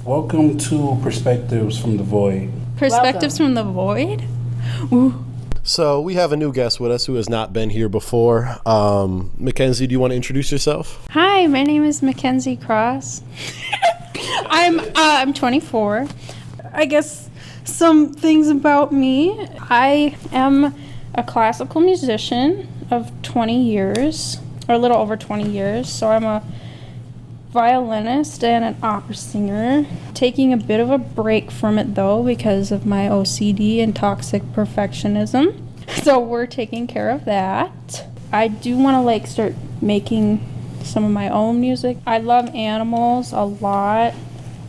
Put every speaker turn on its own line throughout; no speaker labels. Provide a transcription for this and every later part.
Welcome to Perspectives from the Void.
Perspectives from the Void? Ooh.
So we have a new guest with us who has not been here before. Mackenzie, do you want to introduce yourself?
Hi, my name is Mackenzie Cross. I'm 24. I guess some things about me. I am a classical musician of 20 years, or a little over 20 years. So I'm a violinist and an opera singer. Taking a bit of a break from it though because of my OCD and toxic perfectionism. So we're taking care of that. I do want to start making some of my own music. I love animals a lot.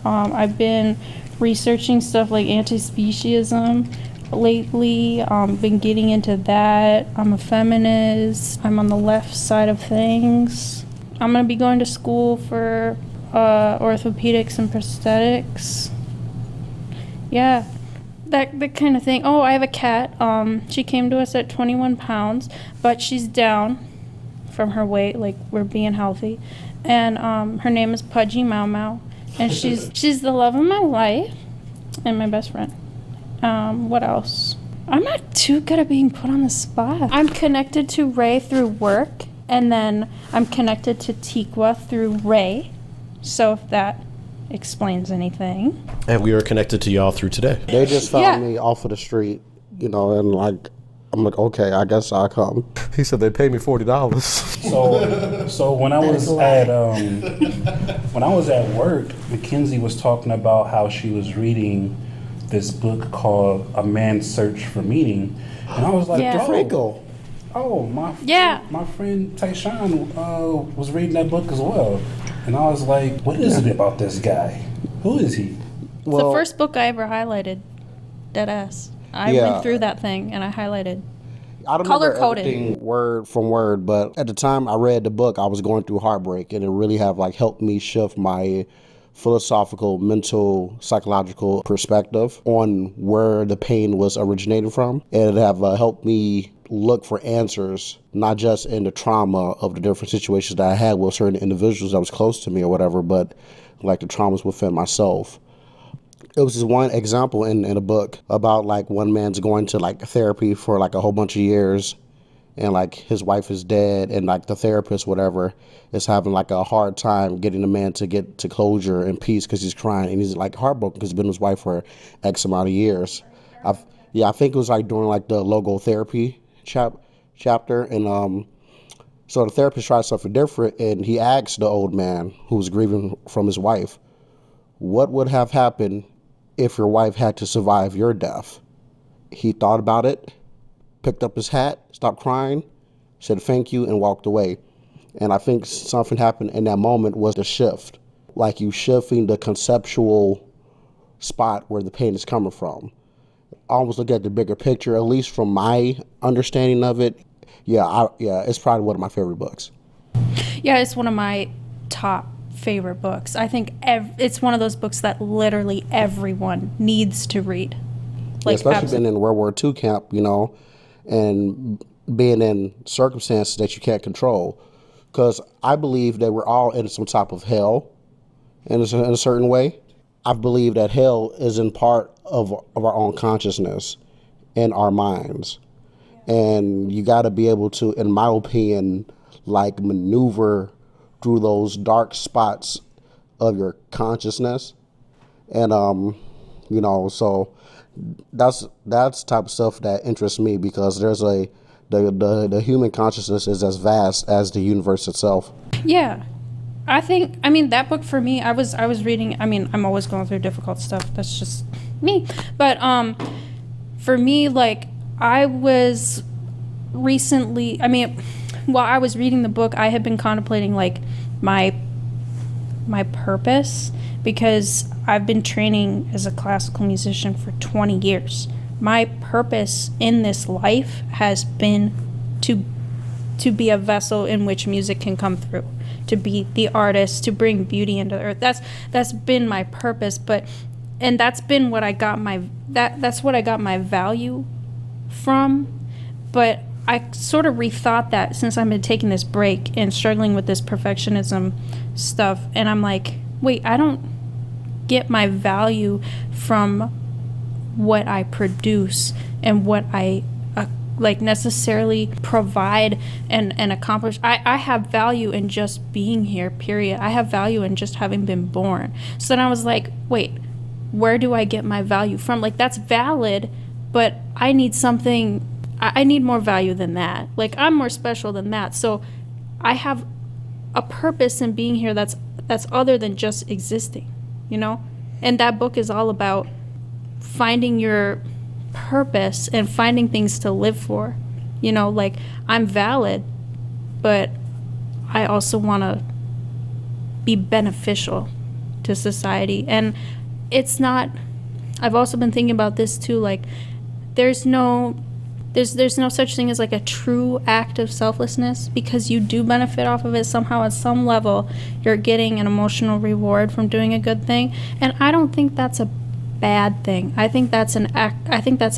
I've been researching stuff like anti-speciesism lately. Been getting into that. I'm a feminist. I'm on the left side of things. I'm going to be going to school for orthopedics and prosthetics. Yeah, that kind of thing. Oh, I have a cat. She came to us at 21 pounds, but she's down from her weight, we're being healthy. And her name is Pudgy Mau Mau. And she's the love of my life and my best friend. What else? I'm not too good at being put on the spot. I'm connected to Ray through work. And then I'm connected to Tikwa through Ray, so if that explains anything.
And we are connected to y'all through today.
They just found me off of the street, and I'm like, okay, I guess I'll come.
He said they paid me $40.
So when I was at work, Mackenzie was talking about how she was reading this book called A Man's Search for Meaning, and I was like,
Viktor Frankl.
Oh, my friend Tyshawn was reading that book as well. And I was like, what is it about this guy? Who is he?
It's the first book I ever highlighted. Deadass. I went through that thing and I highlighted.
I don't remember everything word from word, but at the time I read the book, I was going through heartbreak, and it really have helped me shift my philosophical, mental, psychological perspective on where the pain was originating from. And it have helped me look for answers, not just in the trauma of the different situations that I had with certain individuals that was close to me or whatever, but the traumas within myself. It was just one example in a book about one man's going to therapy for a whole bunch of years, and his wife is dead, and the therapist, whatever, is having a hard time getting the man to get to closure and peace because he's crying, and he's heartbroken because he's been with his wife for X amount of years. I think it was during the logotherapy chapter, and so the therapist tried something different, and he asked the old man who was grieving from his wife, what would have happened if your wife had to survive your death? He thought about it, picked up his hat, stopped crying, said thank you, and walked away. And I think something happened in that moment was the shift, you shifting the conceptual spot where the pain is coming from. Almost look at the bigger picture, at least from my understanding of it. It's probably one of my favorite books.
Yeah, it's one of my top favorite books. I think it's one of those books that literally everyone needs to read.
Especially being in World War II camp, and being in circumstances that you can't control. Because I believe that we're all in some type of hell in a certain way. I believe that hell is in part of our own consciousness and our minds. And you got to be able to, in my opinion, maneuver through those dark spots of your consciousness. And, so that's the type of stuff that interests me, because there's the human consciousness is as vast as the universe itself.
Yeah. That book for me, I was reading, I'm always going through difficult stuff. That's just me. But for me, I was recently, while I was reading the book, I had been contemplating my purpose, because I've been training as a classical musician for 20 years. My purpose in this life has been to be a vessel in which music can come through, to be the artist, to bring beauty into the earth. That's been my purpose, and that's been what I got that's what I got my value from. But I sort of rethought that since I've been taking this break and struggling with this perfectionism stuff, and I'm like, wait, I don't get my value from what I produce and what I like necessarily provide and accomplish. I have value in just being here, period. I have value in just having been born. So then I was like, wait, where do I get my value from? Like, that's valid, but I need something, I need more value than that. Like, I'm more special than that. So I have a purpose in being here that's other than just existing, you know? And that book is all about finding your purpose and finding things to live for. You know, like, I'm valid, but I also want to be beneficial to society. And it's not, I've also been thinking about this too, like, there's no such thing as like a true act of selflessness, because you do benefit off of it somehow. At some level you're getting an emotional reward from doing a good thing, and I don't think that's a bad thing. I think that's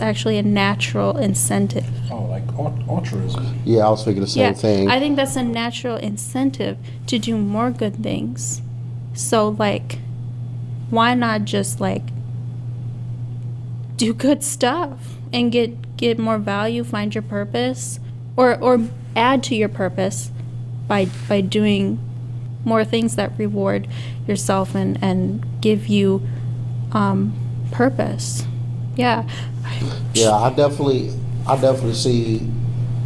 actually a natural incentive.
Oh, like altruism.
Yeah, I was thinking the same thing.
I think that's a natural incentive to do more good things. So, like, why not just, like, do good stuff and get more value, find your purpose, or add to your purpose by doing more things that reward yourself and give you purpose. Yeah.
Yeah, I definitely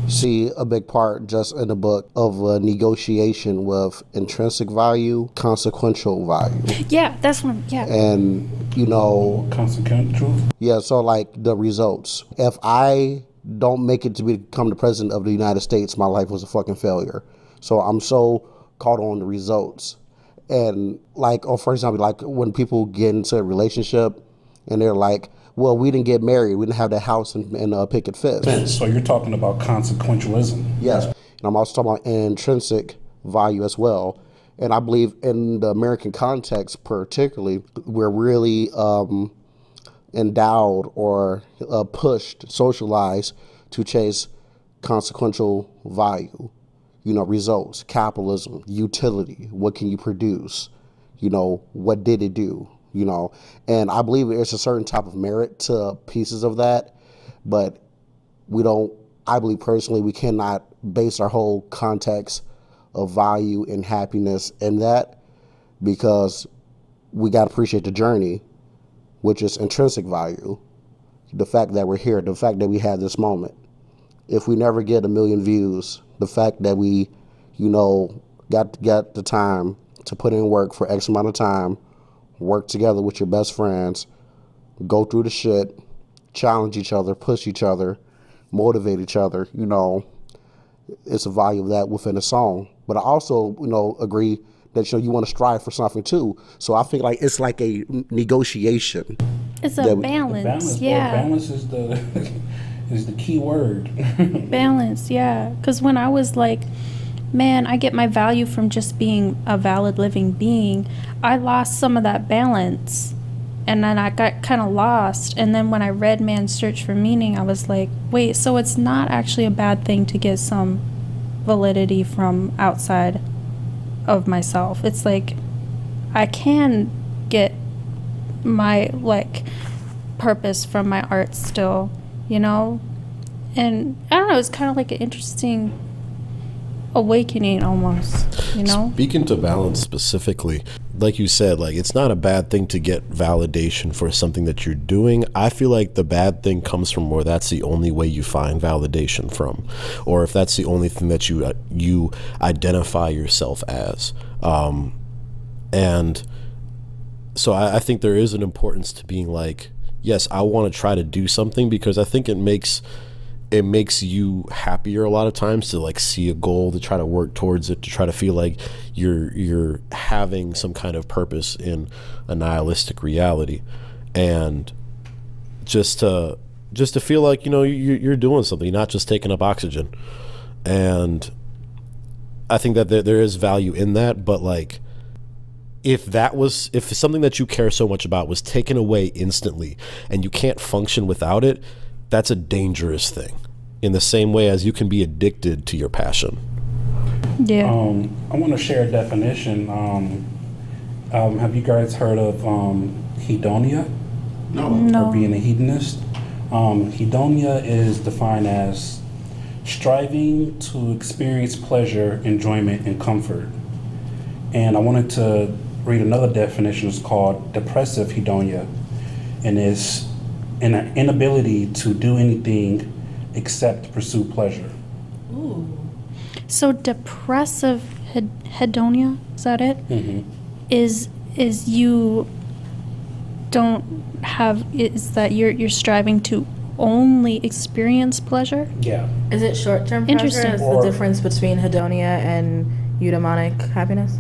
see a big part just in the book of a negotiation with intrinsic value, consequential value.
Yeah, that's what
And, you know,
Consequential.
yeah, so like the results. If I don't make it to become the president of the United States, my life was a fucking failure. So I'm so caught on the results. And like, or for example, like when people get into a relationship and they're like, well, we didn't get married, we didn't have that house and picket fence.
So you're talking about consequentialism.
Yes. And I'm also talking about intrinsic value as well. And I believe in the American context particularly, we're really endowed or pushed, socialized to chase consequential value. You know, results, capitalism, utility, what can you produce? You know, what did it do? You know, and I believe there's a certain type of merit to pieces of that, but I believe personally, we cannot base our whole context of value and happiness in that, because we got to appreciate the journey, which is intrinsic value. The fact that we're here, the fact that we had this moment. If we never get 1 million views, the fact that we, you know, got the time to put in work for X amount of time, work together with your best friends, go through the shit, challenge each other, push each other, motivate each other, you know, it's a value of that within a song. But I also, you know, agree that, you know, you want to strive for something too. So I feel like it's like a negotiation.
It's a balance. Yeah.
Balance is the is the key word.
Balance, yeah. Because when I was like, man, I get my value from just being a valid living being, I lost some of that balance. And then I got kind of lost. And then when I read Man's Search for Meaning, I was like, wait, so it's not actually a bad thing to get some validity from outside of myself. It's like, I can get my, like, purpose from my art still, you know? And I don't know, it's kind of like an interesting awakening almost, you know?
Speaking to balance specifically, like you said, like, it's not a bad thing to get validation for something that you're doing. I feel like the bad thing comes from where that's the only way you find validation from, or if that's the only thing that you identify yourself as. And so I think there is an importance to being like, yes, I want to try to do something, because I think it makes you happier a lot of times to like see a goal, to try to work towards it, to try to feel like you're having some kind of purpose in a nihilistic reality, and just to feel like, you know, you're doing something, you're not just taking up oxygen. And I think that there is value in that, but like, if something that you care so much about was taken away instantly and you can't function without it, that's a dangerous thing, in the same way as you can be addicted to your passion.
Yeah.
I want to share a definition. Have you guys heard of hedonia?
No.
Or being a hedonist? Hedonia is defined as striving to experience pleasure, enjoyment, and comfort. And I wanted to read another definition. It's called depressive hedonia, and it's an inability to do anything except pursue pleasure.
Ooh.
So depressive hedonia, is that it?
Mm-hmm.
Is you don't have, is that you're striving to only experience pleasure?
Yeah.
Is it short-term pleasure?
Interesting.
Is the
Or-
difference between hedonia and eudaimonic happiness?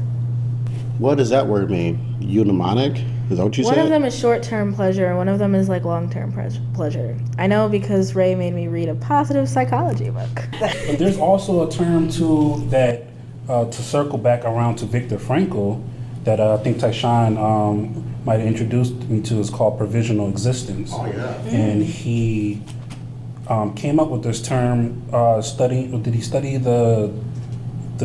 What does that word mean? Eudaimonic? Is that what you
One
said?
of them is short-term pleasure, and one of them is like long-term pleasure. I know because Ray made me read a positive psychology book.
But there's also a term too that, to circle back around to Viktor Frankl, that I think Tyshawn might have introduced me to, is called provisional existence.
Oh, yeah.
And he came up with this term. Did he study the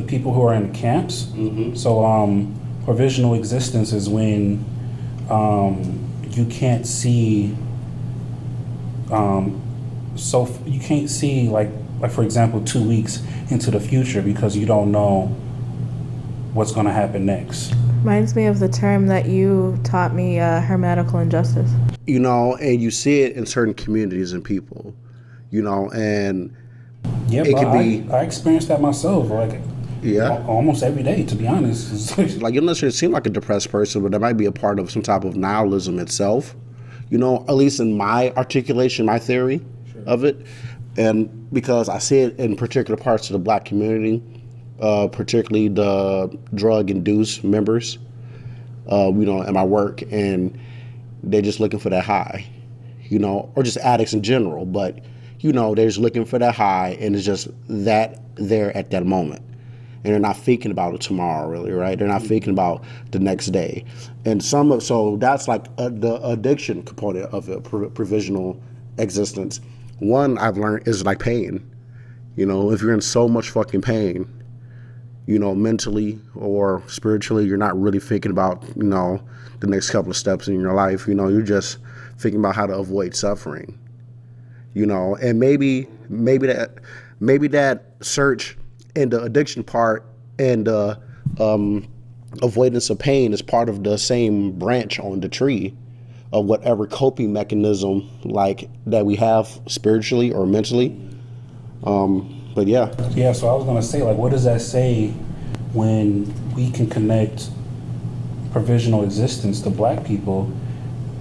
people who are in camps?
Mm-hmm.
So provisional existence is when you can't see. So you can't see like for example 2 weeks into the future because you don't know what's going to happen next.
Reminds me of the term that you taught me, hermetical injustice.
You know, and you see it in certain communities and people, you know, and
Yeah,
it
but
could be,
I experienced that myself, like
yeah.
almost every day, to be honest.
Like, you don't necessarily seem like a depressed person, but that might be a part of some type of nihilism itself, you know, at least in my articulation, my theory of it. And because I see it in particular parts of the Black community, particularly the drug-induced members, you know, in my work, and they're just looking for that high, you know, or just addicts in general, but, you know, they're just looking for that high, and it's just that there at that moment. And they're not thinking about it tomorrow, really, right? They're not thinking about the next day. And so that's like the addiction component of it, provisional existence. One I've learned is like pain. You know, if you're in so much fucking pain, you know, mentally or spiritually, you're not really thinking about, you know, the next couple of steps in your life. You know, you're just thinking about how to avoid suffering. You know, and maybe that search in the addiction part and the avoidance of pain is part of the same branch on the tree of whatever coping mechanism like that we have spiritually or mentally. But yeah.
Yeah, so I was gonna say, like, what does that say when we can connect provisional existence to Black people,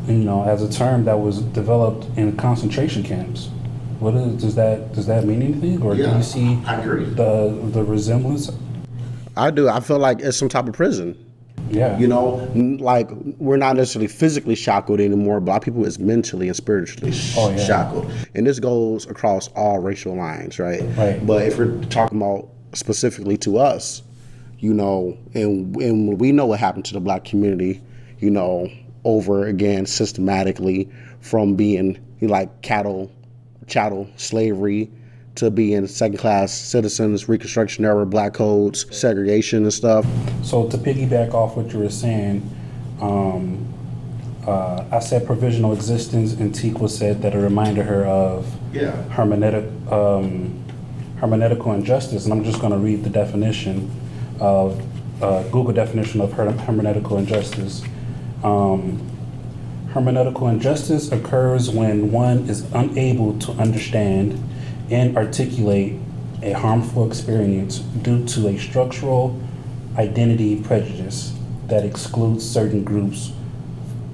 you know, as a term that was developed in concentration camps? What does that mean anything, or do you see
I agree.
the resemblance?
I do. I feel like it's some type of prison.
Yeah,
You know, like we're not necessarily physically shackled anymore. Black people is mentally and spiritually shackled, and this goes across all racial lines, right?
Right.
But if we're talking about specifically to us, you know, and we know what happened to the Black community, you know, over again systematically from being like chattel slavery to being second-class citizens, Reconstruction era, Black codes, segregation and stuff.
So to piggyback off what you were saying, I said provisional existence, and Tikwa said that it reminded her of hermeneutical injustice, and I'm just going to read the definition of Google definition of hermeneutical injustice. Hermeneutical injustice occurs when one is unable to understand and articulate a harmful experience due to a structural identity prejudice that excludes certain groups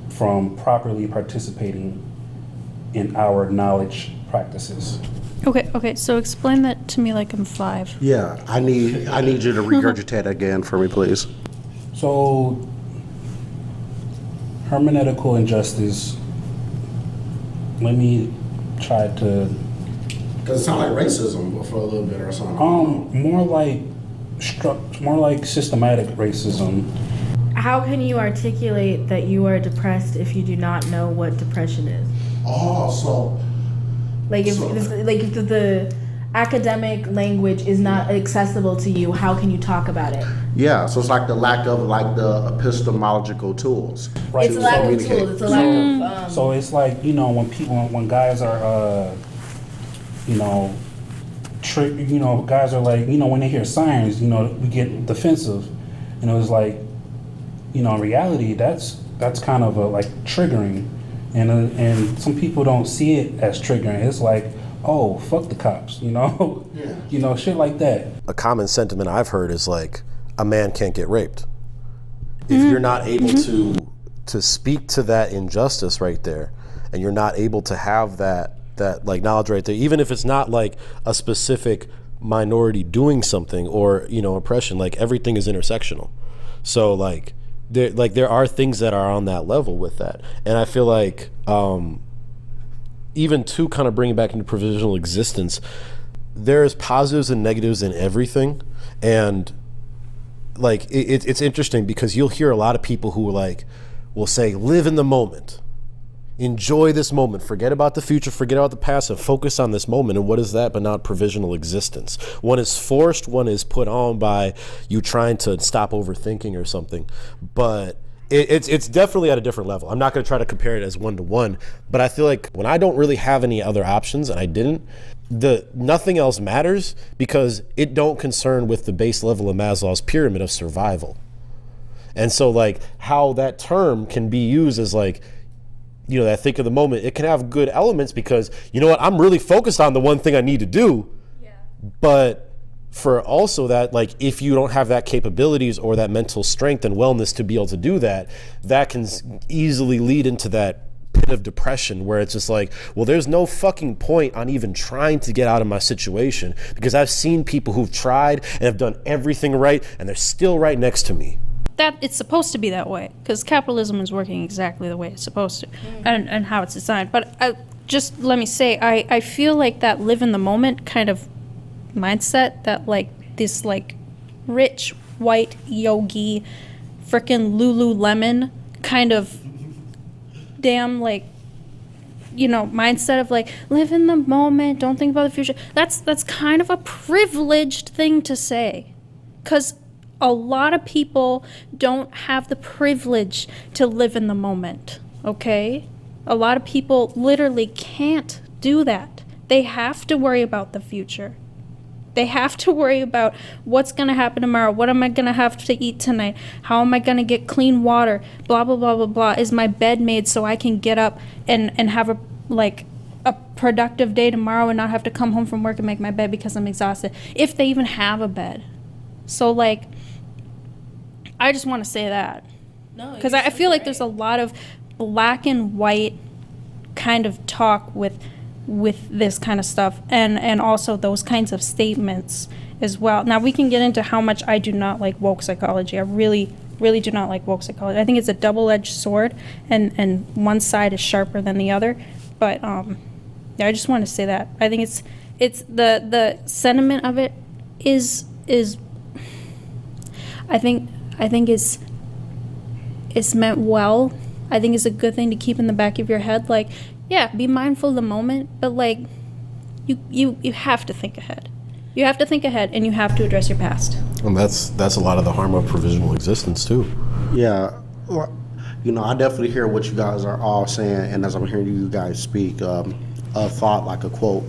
from properly participating in our knowledge practices.
Okay, so explain that to me like I'm 5.
Yeah, I need you to regurgitate again for me, please.
So, hermeneutical injustice, let me try to...
Because it sounds like racism for a little bit or something.
more like systematic racism.
How can you articulate that you are depressed if you do not know what depression is?
Oh, so
Like if
So-
the academic language is not accessible to you, how can you talk about it?
Yeah, so it's like the lack of like the epistemological tools.
Right.
It's a lack of
communicate.
tools. It's a lack of.
So it's like, you know, when guys are, you know, guys are like, you know, when they hear sirens, you know, we get defensive. And it was like, you know, in reality, that's kind of like triggering. And some people don't see it as triggering. It's like, oh, fuck the cops, you know? Yeah. You know, shit like that.
A common sentiment I've heard is like, a man can't get raped. If you're not able to speak to that injustice right there, and you're not able to have that like knowledge right there, even if it's not like a specific minority doing something or, you know, oppression, like everything is intersectional. So like there are things that are on that level with that. And I feel like even to kind of bring it back into provisional existence, there's positives and negatives in everything. And like it's interesting because you'll hear a lot of people who like will say, live in the moment, enjoy this moment, forget about the future, forget about the past, and focus on this moment. And what is that but not provisional existence? One is forced, one is put on by you trying to stop overthinking or something. But it's definitely at a different level. I'm not going to try to compare it as one-to-one, but I feel like when I don't really have any other options, and I didn't, nothing else matters because it don't concern with the base level of Maslow's pyramid of survival. And so like how that term can be used as like, you know, that think of the moment, it can have good elements because, you know what, I'm really focused on the one thing I need to do. Yeah. But for also that, like, if you don't have that capabilities or that mental strength and wellness to be able to do that, that can easily lead into that pit of depression where it's just like, well, there's no fucking point on even trying to get out of my situation because I've seen people who've tried and have done everything right and they're still right next to me.
That it's supposed to be that way because capitalism is working exactly the way it's supposed to and how it's designed. But just let me say, I feel like that live in the moment kind of mindset, that like this like rich white yogi frickin' Lululemon kind of damn like, you know, mindset of like live in the moment, don't think about the future. That's kind of a privileged thing to say because a lot of people don't have the privilege to live in the moment, okay? A lot of people literally can't do that. They have to worry about the future. They have to worry about what's going to happen tomorrow. What am I going to have to eat tonight? How am I going to get clean water? Blah, blah, blah, blah, blah. Is my bed made so I can get up and have a productive day tomorrow and not have to come home from work and make my bed because I'm exhausted? If they even have a bed. So, like, I just want to say that. No, because I feel like there's a lot of black and white kind of talk with this kind of stuff and also those kinds of statements as well. Now we can get into how much I do not like woke psychology. I really, really do not like woke psychology. I think it's a double-edged sword and one side is sharper than the other. But yeah, I just want to say that. I think it's the sentiment of it is I think it's meant well. I think it's a good thing to keep in the back of your head. Like, yeah, be mindful of the moment, but like, you have to think ahead. You have to think ahead, and you have to address your past.
And that's a lot of the harm of provisional existence too.
Yeah, you know, I definitely hear what you guys are all saying, and as I'm hearing you guys speak, a thought, like a quote,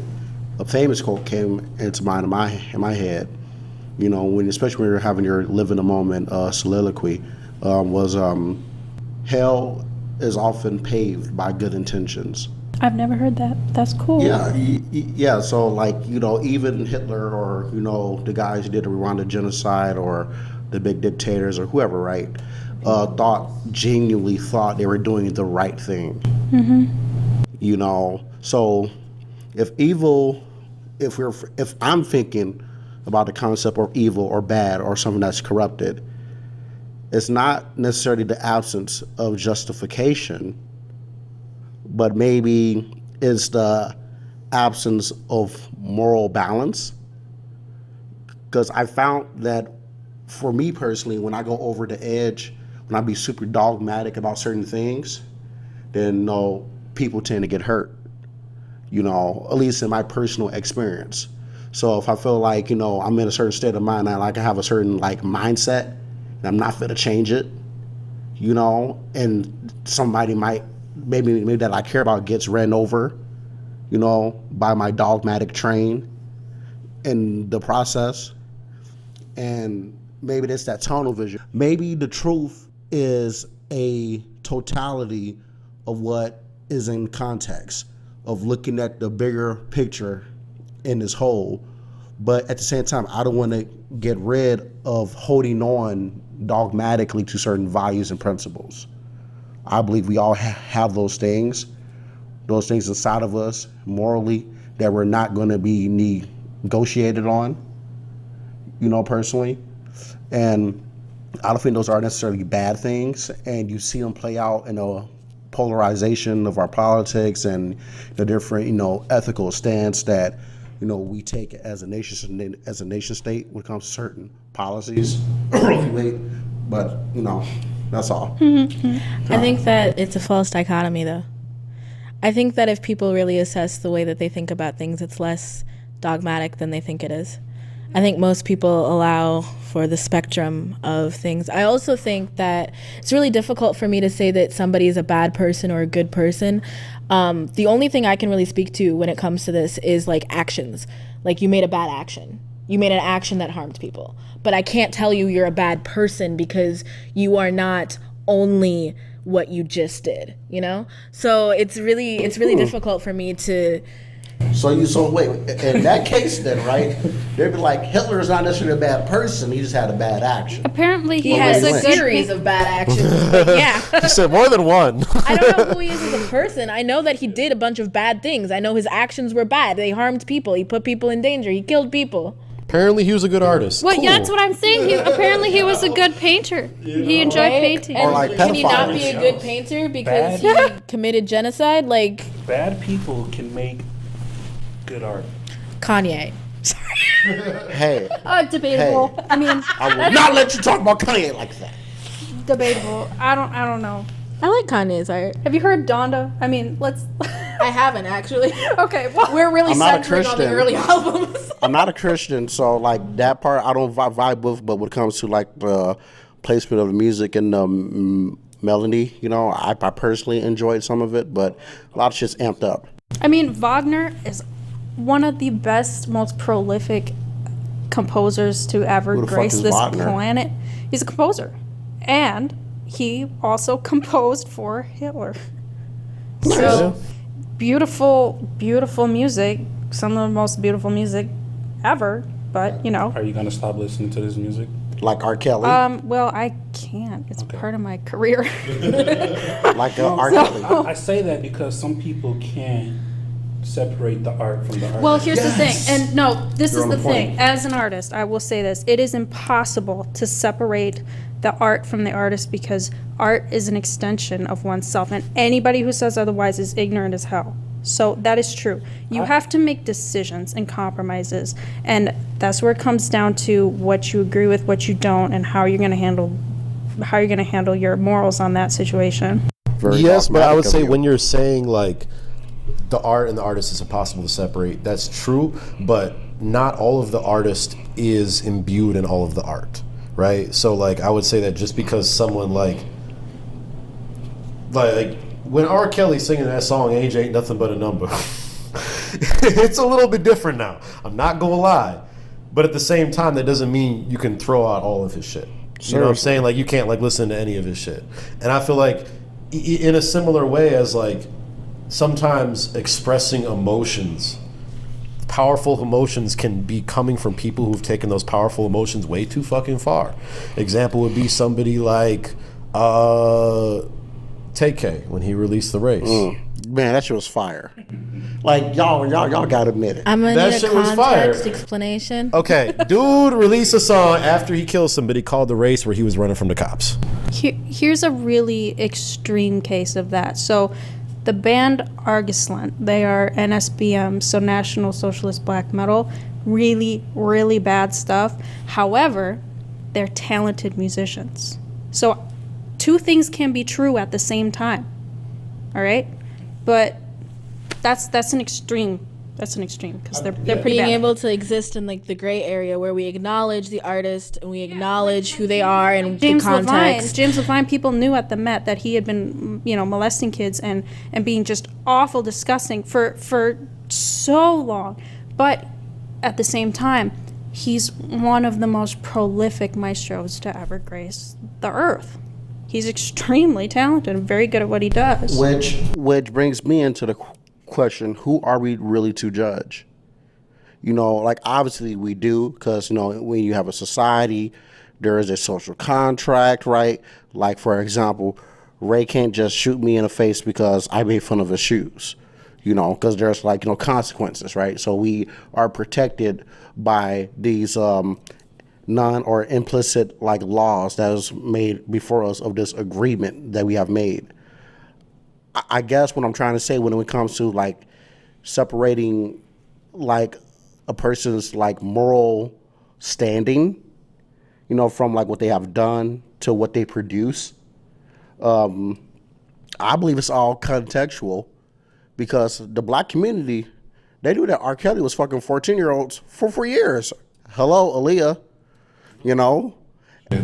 a famous quote came into mind in my head. You know, especially when you're having your live in the moment soliloquy, was hell is often paved by good intentions.
I've never heard that. That's cool.
Yeah. So, like, you know, even Hitler or, you know, the guys who did the Rwanda genocide or the big dictators or whoever, right, genuinely thought they were doing the right thing. Mm-hmm. You know, so if I'm thinking about the concept of evil or bad or something that's corrupted, it's not necessarily the absence of justification, but maybe it's the absence of moral balance. Because I found that for me personally, when I go over the edge, when I be super dogmatic about certain things, then people tend to get hurt, you know, at least in my personal experience. So if I feel like, I'm in a certain state of mind, I like to have a certain like mindset, and I'm not fit to change it, and somebody might, maybe that I care about gets ran over, by my dogmatic train in the process. And maybe it's that tunnel vision. Maybe the truth is a totality of what is in context, of looking at the bigger picture in this whole. But at the same time, I don't want to get rid of holding on dogmatically to certain values and principles. I believe we all have those things inside of us morally that we're not going to be negotiated on, personally. And I don't think those are necessarily bad things. And you see them play out in a polarization of our politics and the different, ethical stance that, we take as a nation state when it comes to certain policies. But, that's all.
I think that it's a false dichotomy, though. I think that if people really assess the way that they think about things, it's less dogmatic than they think it is. I think most people allow for the spectrum of things. I also think that it's really difficult for me to say that somebody is a bad person or a good person. The only thing I can really speak to when it comes to this is like actions. Like you made a bad action. You made an action that harmed people. But I can't tell you you're a bad person because you are not only what you just did, So it's really difficult for me to.
So wait, in that case then, right, they'd be like, Hitler is not necessarily a bad person, he just had a bad action.
Apparently
He has a series of bad actions, but yeah.
He said more than one.
I don't know who he is as a person. I know that he did a bunch of bad things. I know his actions were bad. They harmed people. He put people in danger. He killed people.
Apparently he was a good artist.
Well,
Cool.
yeah, that's what I'm saying. Apparently he was a good painter. He enjoyed painting.
Or like
Can he not
pedophiles.
be a good painter because he committed genocide? Like
Bad people can make good art.
Kanye.
Hey,
Debatable. I mean,
I will not let you talk about Kanye like that.
debatable. I don't know.
I like Kanye's art.
Have you heard Donda? I mean, let's.
I haven't actually.
Okay, well,
We're really
I'm not a
centering on the
Christian.
early albums.
I'm not a Christian, so like that part I don't vibe with. But when it comes to like the placement of the music and the melody, I personally enjoyed some of it, but a lot of shit's amped up.
I mean, Wagner is one of the best, most prolific composers to ever
Who the fuck
grace
is
this
Wagner?
planet. He's a composer, and he also composed for Hitler. So beautiful, beautiful music. Some of the most beautiful music ever. But
Are you gonna stop listening to this music?
Like R. Kelly,
well, I can't. It's part of my career.
like R. Kelly.
I say that because some people can't separate the art from the artist.
Well, here's the thing, and no, this
You're
is
on
the
the
thing.
point.
As an artist, I will say this: it is impossible to separate the art from the artist because art is an extension of oneself, and anybody who says otherwise is ignorant as hell. So that is true. You have to make decisions and compromises, and that's where it comes down to what you agree with, what you don't, and how you're going to handle your morals on that situation.
Very
Yes, but I would
dogmatic of
say
you.
when you're saying like the art and the artist is impossible to separate, that's true, but not all of the artist is imbued in all of the art, right? So like I would say that just because someone like when R. Kelly's singing that song, Age Ain't Nothing But a Number, it's a little bit different now. I'm not gonna lie. But at the same time, that doesn't mean you can throw out all of his shit. You know what I'm saying? Like you can't like listen to any of his shit. And I feel like in a similar way as like sometimes expressing emotions, powerful emotions can be coming from people who've taken those powerful emotions way too fucking far. Example would be somebody like TK when he released The Race.
Man, that shit was fire. Like y'all gotta admit it.
I'm gonna
That
need a
shit was fire.
context explanation.
Okay, dude released a song after he killed somebody called The Race where he was running from the cops.
Here's a really extreme case of that. So the band Argisland, they are NSBM, so National Socialist Black Metal, really, really bad stuff. However, they're talented musicians. So two things can be true at the same time. All right? But that's an extreme That's an extreme because they're pretty
Being
bad.
able to exist in like the gray area where we acknowledge the artist and we acknowledge who they are and the context.
James Levine, people knew at the Met that he had been, molesting kids and being just awful, disgusting for so long. But at the same time, he's one of the most prolific maestros to ever grace the earth. He's extremely talented and very good at what he does.
Which brings me into the question, who are we really to judge? Like obviously we do, because when you have a society, there is a social contract, right? Like for example, Ray can't just shoot me in the face because I made fun of his shoes, because there's consequences, right? So we are protected by these non or implicit laws that was made before us of this agreement that we have made. I guess what I'm trying to say when it comes to separating a person's moral standing, from what they have done to what they produce, I believe it's all contextual, because the black community, they knew that R. Kelly was fucking 14-year-olds for years. Hello, Aaliyah,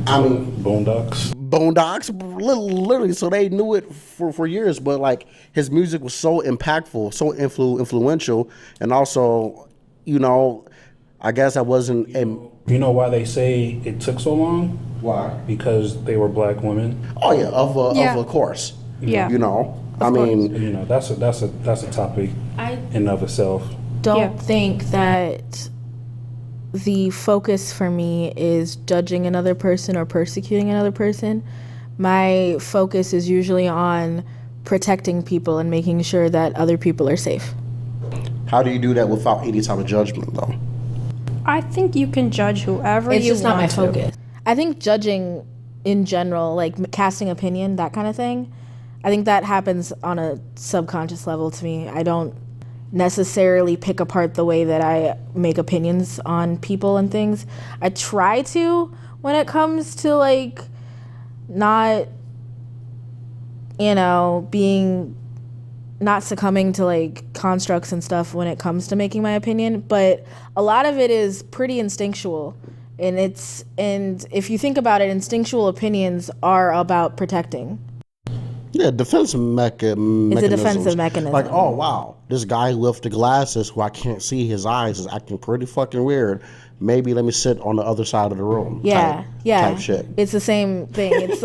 I mean, Boondocks, literally. So they knew it for years, but his music was so impactful, so influential, and also, I guess I wasn't.
You know why they say it took so long?
Why?
Because they were black women.
Oh yeah, of course.
Yeah.
I mean,
that's a topic in of itself.
Don't think that the focus for me is judging another person or persecuting another person. My focus is usually on protecting people and making sure that other people are safe.
How do you do that without any type of judgment, though?
I think you can judge whoever
It's
you
just not my
want to.
focus. I think judging in general, casting opinion, that kind of thing, I think that happens on a subconscious level to me. I don't necessarily pick apart the way that I make opinions on people and things. I try to when it comes to not being not succumbing to constructs and stuff when it comes to making my opinion, but a lot of it is pretty instinctual, and if you think about it, instinctual opinions are about protecting.
Yeah, defense mechanism.
It's a defensive mechanism.
Oh wow, this guy with the glasses who I can't see his eyes is acting pretty fucking weird. Maybe let me sit on the other side of the room.
Yeah,
type shit.
It's the same thing. It's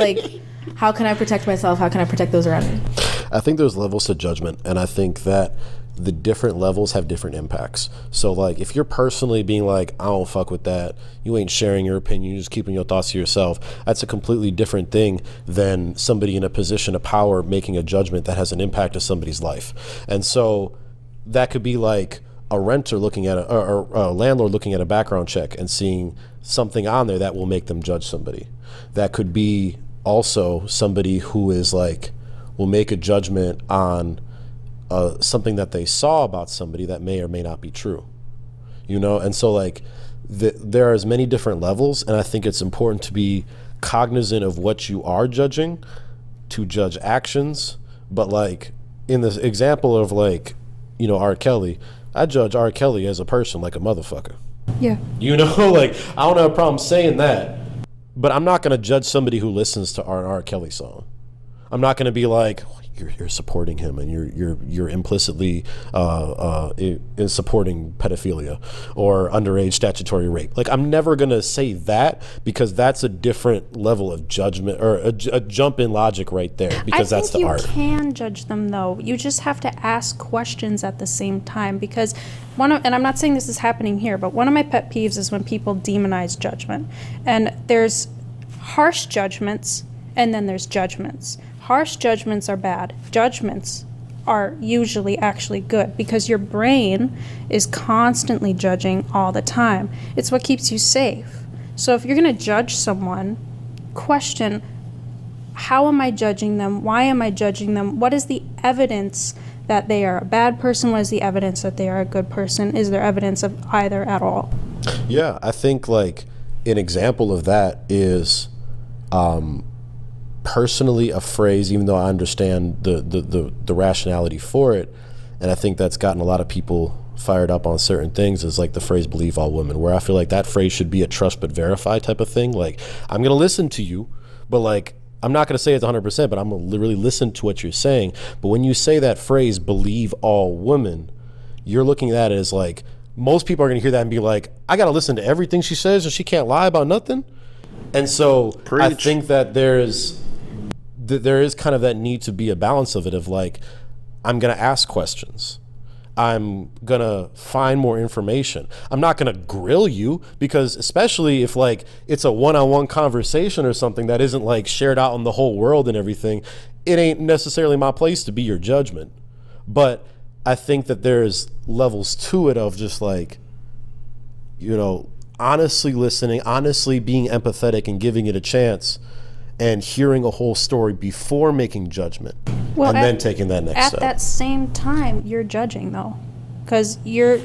how can I protect myself? How can I protect those around me?
I think there's levels to judgment, and I think that the different levels have different impacts. So if you're personally being I don't fuck with that, you ain't sharing your opinion, you're just keeping your thoughts to yourself, that's a completely different thing than somebody in a position of power making a judgment that has an impact to somebody's life. And so that could be a renter looking at or a landlord looking at a background check and seeing something on there that will make them judge somebody. That could be also somebody who is will make a judgment on something that they saw about somebody that may or may not be true, and so there are as many different levels, and I think it's important to be cognizant of what you are judging, to judge actions. But in this example of R. Kelly, I judge R. Kelly as a person like a motherfucker.
Yeah.
I don't have a problem saying that, but I'm not gonna judge somebody who listens to an R. Kelly song. I'm not gonna be you're supporting him and you're implicitly supporting pedophilia or underage statutory rape. I'm never gonna say that, because that's a different level of judgment, or a jump in logic right there, because that's the art.
I think you can judge them though. You just have to ask questions at the same time, because and I'm not saying this is happening here, but one of my pet peeves is when people demonize judgment. And there's harsh judgments and then there's judgments. Harsh judgments are bad. Judgments are usually actually good, because your brain is constantly judging all the time. It's what keeps you safe. So if you're going to judge someone, question, how am I judging them? Why am I judging them? What is the evidence that they are a bad person? What is the evidence that they are a good person? Is there evidence of either at all?
Yeah, I think an example of that is personally a phrase, even though I understand the rationality for it, and I think that's gotten a lot of people fired up on certain things is like the phrase "believe all women," where I feel like that phrase should be a trust but verify type of thing. Like, I'm gonna listen to you, but like, I'm not gonna say it's 100%, but I'm gonna really listen to what you're saying. But when you say that phrase "believe all women," you're looking at it as like, most people are gonna hear that and be like, I gotta listen to everything she says and she can't lie about nothing. And so I think that there is kind of that need to be a balance of it, of like, I'm gonna ask questions, I'm gonna find more information. I'm not gonna grill you, because especially if like it's a one-on-one conversation or something that isn't like shared out in the whole world and everything, it ain't necessarily my place to be your judgment. But I think that there's levels to it of just like, you know, honestly listening, honestly being empathetic and giving it a chance, and hearing a whole story before making judgment, and then taking that next step.
At that same time, you're judging though, because you're.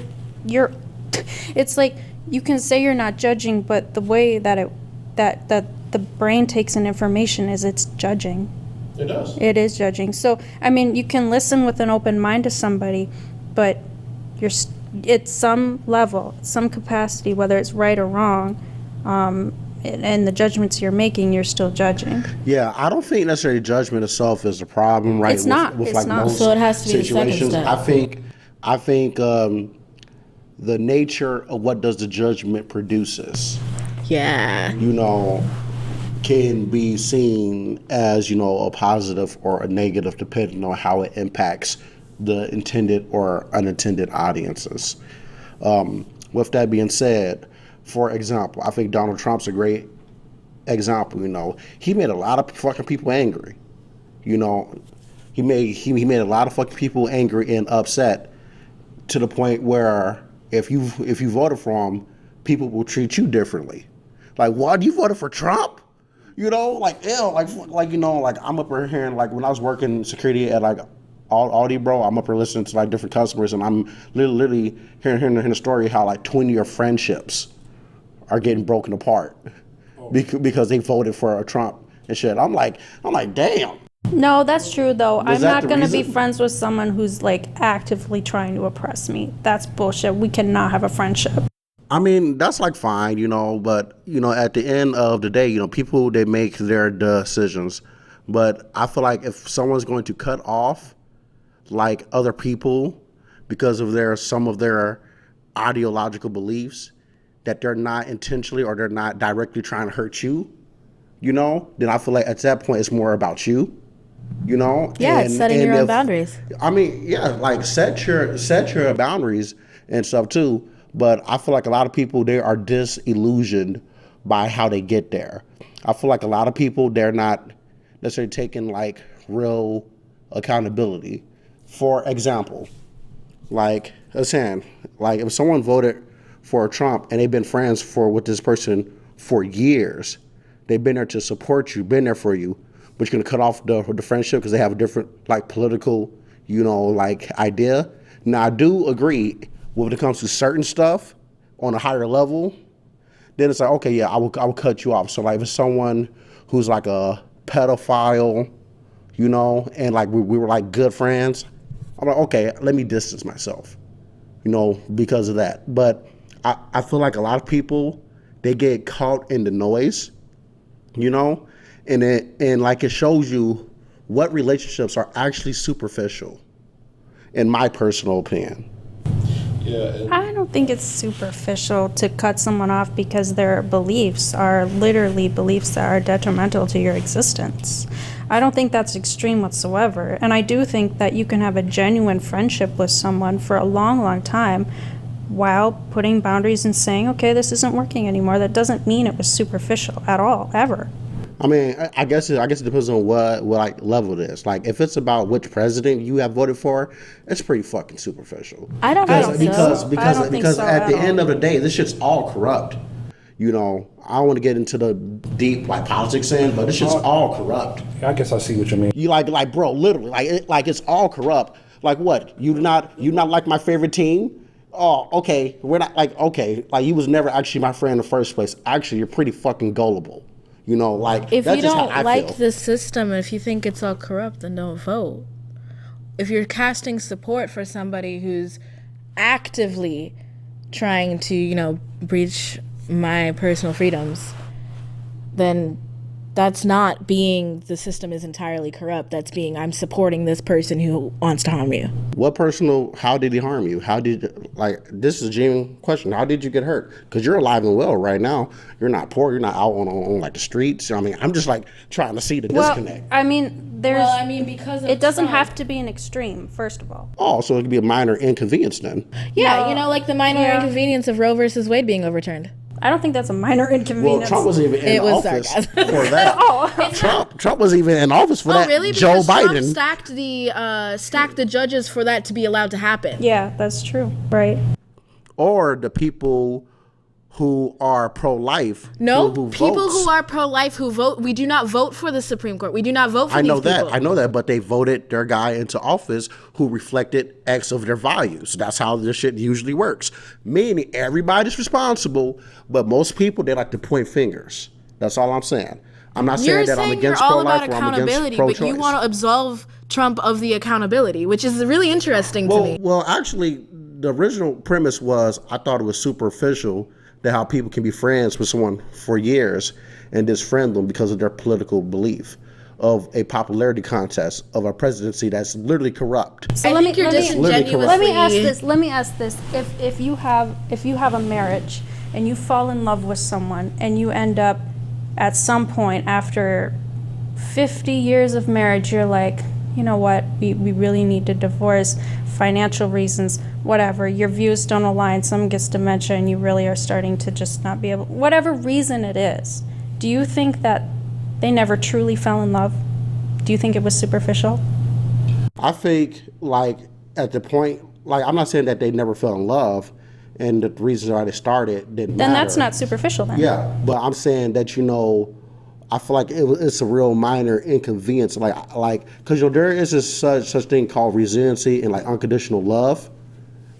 It's like you can say you're not judging, but the way that the brain takes in information is it's judging.
It does.
It is judging. So I mean, you can listen with an open mind to somebody, but at some level, some capacity, whether it's right or wrong. And the judgments you're making, you're still judging.
Yeah, I don't think necessarily judgment itself is the problem, right?
It's not.
With
It's
like
not.
most
So it has to be the second
situations.
step.
I think the nature of what does the judgment produces,
Yeah.
you know, can be seen as, you know, a positive or a negative depending on how it impacts the intended or unintended audiences. With that being said, for example, I think Donald Trump's a great example. You know, he made a lot of fucking people angry. You know, he made a lot of fucking people angry and upset, to the point where if you voted for him, people will treat you differently. Like, what, you voted for Trump? You know, like, ew, like you know, like I'm up here hearing, like when I was working security at like Audi, bro, I'm up here listening to like different customers, and I'm literally hearing the story how like 20 year friendships are getting broken apart because they voted for a Trump and shit. I'm like, damn.
No, that's true though. I'm
that
not
the
going to be
reason?
friends with someone who's like actively trying to oppress me. That's bullshit. We cannot have a friendship.
I mean, that's like fine, you know, but you know, at the end of the day, you know, people, they make their decisions. But I feel like if someone's going to cut off like other people because of some of their ideological beliefs, that they're not intentionally or they're not directly trying to hurt you, you know, then I feel like at that point it's more about you, you know.
Yeah, it's setting your own boundaries.
I mean, yeah, like set your boundaries and stuff too. But I feel like a lot of people, they are disillusioned by how they get there. I feel like a lot of people, they're not necessarily taking like real accountability. For example, like saying, like if someone voted for Trump and they've been friends with this person for years, they've been there to support you, been there for you, but you're gonna cut off the friendship because they have a different like political, you know, like idea. Now I do agree when it comes to certain stuff on a higher level, then it's like, okay, yeah, I will cut you off. So like if it's someone who's like a pedophile, you know, and like we were like good friends, I'm like, okay, let me distance myself, you know, because of that. But I feel like a lot of people, they get caught in the noise, you know, and like it shows you what relationships are actually superficial, in my personal opinion.
Yeah.
I don't think it's superficial to cut someone off because their beliefs are literally beliefs that are detrimental to your existence. I don't think that's extreme whatsoever. And I do think that you can have a genuine friendship with someone for a long, long time while putting boundaries and saying, okay, this isn't working anymore. That doesn't mean it was superficial at all, ever.
I mean, I guess it depends on what like level it is. Like if it's about which president you have voted for, it's pretty fucking superficial.
I don't think so.
Because at the end of the day, this shit's all corrupt. You know, I don't want to get into the deep like politics in, but this shit's all corrupt.
I guess I see what you mean.
You like bro, literally, like it's all corrupt. Like what? You not like my favorite team? Oh, okay. We're not like okay. Like you was never actually my friend in the first place. Actually, you're pretty fucking gullible. You know, like
If
that's
you
just
don't
how I
like
feel.
the system, if you think it's all corrupt, then don't vote. If you're casting support for somebody who's actively trying to, you know, breach my personal freedoms, then that's not being the system is entirely corrupt. That's being I'm supporting this person who wants to harm you.
What personal, how did he harm you? How did, like, this is a genuine question. How did you get hurt? Because you're alive and well right now. You're not poor. You're not out on like the streets. I mean, I'm just like trying to see the disconnect.
I mean,
because of
it doesn't
Trump.
have to be an extreme, first of all.
Oh, so it could be a minor inconvenience then.
Yeah,
No.
you know, like the minor
Yeah.
inconvenience of Roe versus Wade being overturned.
I don't think that's a minor
Well,
inconvenience.
Trump wasn't even in
It was
office
sarcasm.
for that. Trump wasn't even in office for that.
Really?
Joe
Because Trump
Biden.
stacked the judges for that to be allowed to happen.
Yeah, that's true. Right.
Or the people who are pro-life.
No,
who
people
votes.
who are pro-life who vote. We do not vote for the Supreme Court. We do not vote for
I know
these
that.
people.
I know that, but they voted their guy into office who reflected X of their values. That's how this shit usually works. Meaning everybody's responsible, but most people, they like to point fingers. That's all I'm saying. I'm not
You're
saying that I'm
saying
against
you're all
pro-life
about
or I'm against
accountability,
pro-choice.
but you want to absolve Trump of the accountability, which is really interesting to me.
Well, actually, the original premise was I thought it was superficial that how people can be friends with someone for years and disfriend them because of their political belief of a popularity contest of a presidency that's literally corrupt.
So
I think you're disingenuously.
Let me ask this. If you have a marriage and you fall in love with someone and you end up at some point after 50 years of marriage, you're like, you know what, we really need to divorce, financial reasons, whatever, your views don't align, someone gets dementia and you really are starting to just not be able, whatever reason it is, do you think that they never truly fell in love? Do you think it was superficial?
I think, like, at the point, like, I'm not saying that they never fell in love and the reasons why they started didn't
Then
matter.
that's not superficial then.
Yeah, but I'm saying that, you know, I feel like it's a real minor inconvenience, like, because, you know, there is such thing called resiliency and like unconditional love.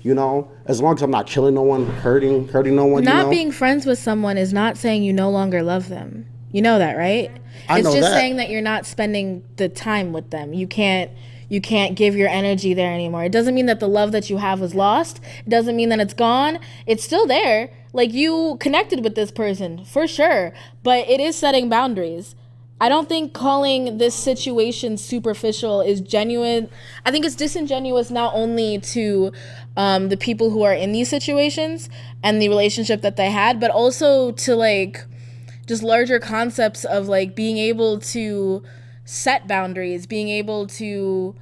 You know, as long as I'm not killing no one, hurting no one.
Not
you know?
being friends with someone is not saying you no longer love them. You know that, right?
I know
it's just
that.
saying that you're not spending the time with them. You can't give your energy there anymore. It doesn't mean that the love that you have was lost. It doesn't mean that it's gone. It's still there. Like, you connected with this person for sure, but it is setting boundaries. I don't think calling this situation superficial is genuine. I think it's disingenuous not only to the people who are in these situations and the relationship that they had, but also to like just larger concepts of like being able to set boundaries, being able to